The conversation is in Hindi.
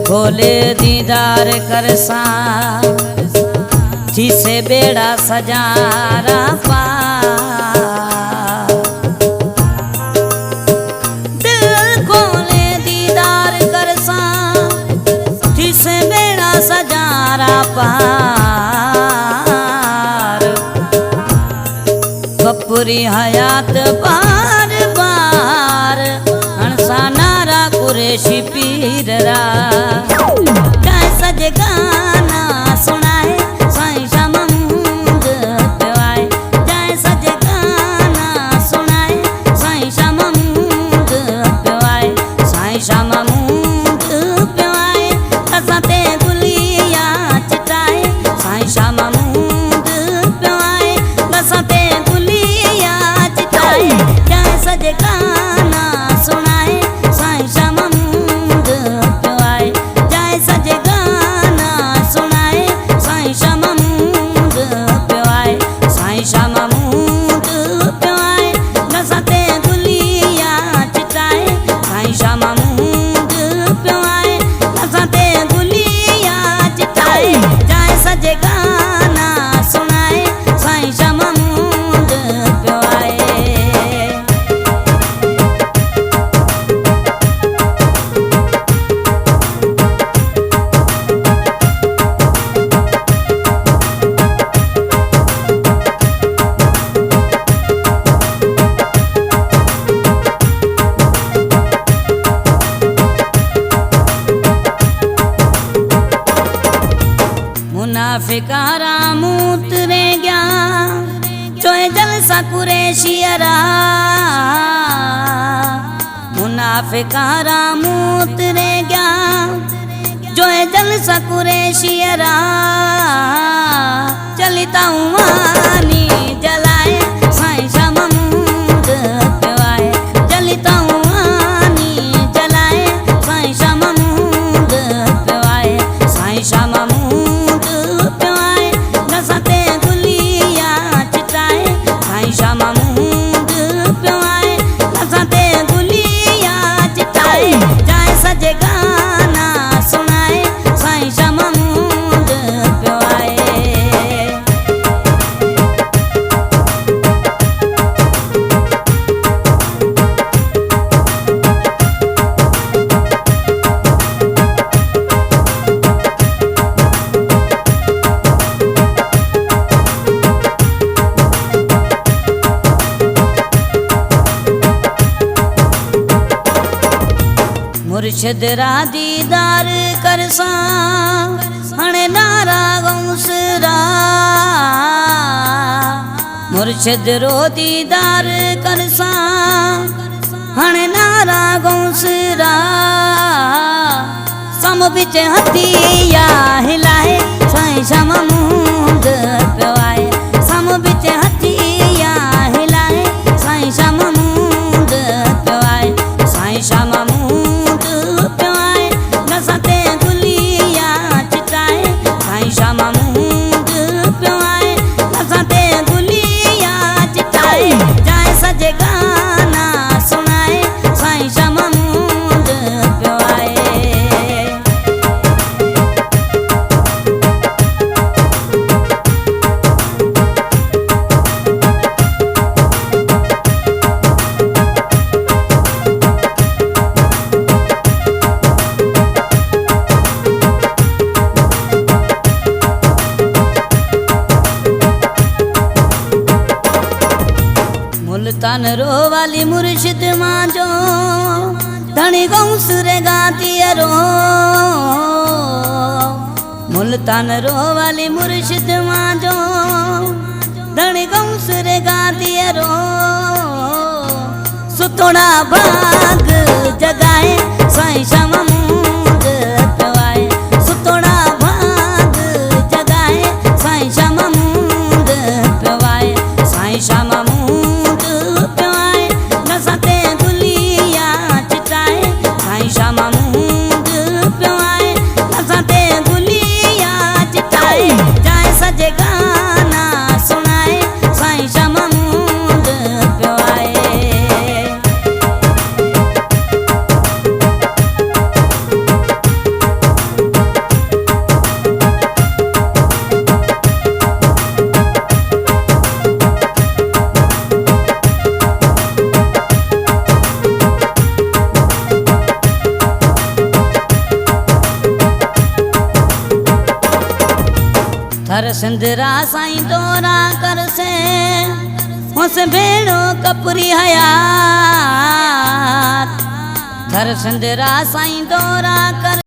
खोले दीदार कर सा जिसे बेड़ा सजारा पा दिल खोले दीदार कर सा जिसे बेड़ा सजारा पार बपुरी हयात बार बार हंसा नारा कुरेशी पीररा काय सजे गाना सुनाए साईं श्याम मूंद प्याए काय सजे गाना सुनाए साईं श्याम मूंद प्याए साईं श्याम मूंद प्याए कसते गुलिया चटाए साईं श्याम मूंद प्याए कसते गुलिया चटाए काय सजे गाना सुनाए साईं श्याम मूंद प्याए जय सजे गाना सुनाए साईं श्याम मूंद प्याए साईं श्याम मूंद प्याए नसते गुलिया चिटाए साईं श्याम मूंद प्याए नसते गुलिया चिटाए जय सजे गाना सुनाए साईं श्याम मूंद प्याए मुनाफिकारा मूतरे गया चोए जलसा कुरेशियरा मुनाफिकारा मूतरे गया चोए जलसा कुरेशियरा चलिता उमानी जलाए साईं श्याम मूंद प्याए चलिता उमानी जलाए साईं श्याम मूंद प्याए साईं श्याम मूंद प्याए नसते गुलिया चिटाए साईं श्याम मूंद प्याए नसते गुलिया चिटाए जाए सजे गाना सुनाए साईं श्याम मूंद प्याए मुर्शिद रा दीदार करसा हणे नारा गौसरा मुर्शिद रो दीदार करसा हणे नारा गौसरा सम बिच हथिया हिलाए साईं श्याम मूंद प्याए सम बिच हथिया हिलाए साईं श्याम मूंद प्याए साईं श्याम मूंद प्याए नसते गुलिया चिटाए साईं श्याम मूंद प्याए नसते गुलिया चिटाए जाए सजे गाना सुनाए साईं श्याम मूंद प्याए मुल्तान रो वाली मुर्शिद मांजो धनी गौसरे गाती रो मुल्तान रो वाली मुर्शिद मांजो धनी गौसरे गाती रो सुतोड़ा भाग जगाए साईं श्याम मूंद प्याए सुतोड़ा भाग जगाए साईं श्याम मूंद प्याए साईं श्याम मूंद प्याए नसते गुलिया चिटाए साईं श्याम मूंद प्याए नसते गुलिया चिटाए जाए सजे गाना सुनाए साईं श्याम मूंद प्याए सिंधरा साईं दौरा कर से उस भेड़ो कपरी हयात घर सिंधरा साईं दौरा कर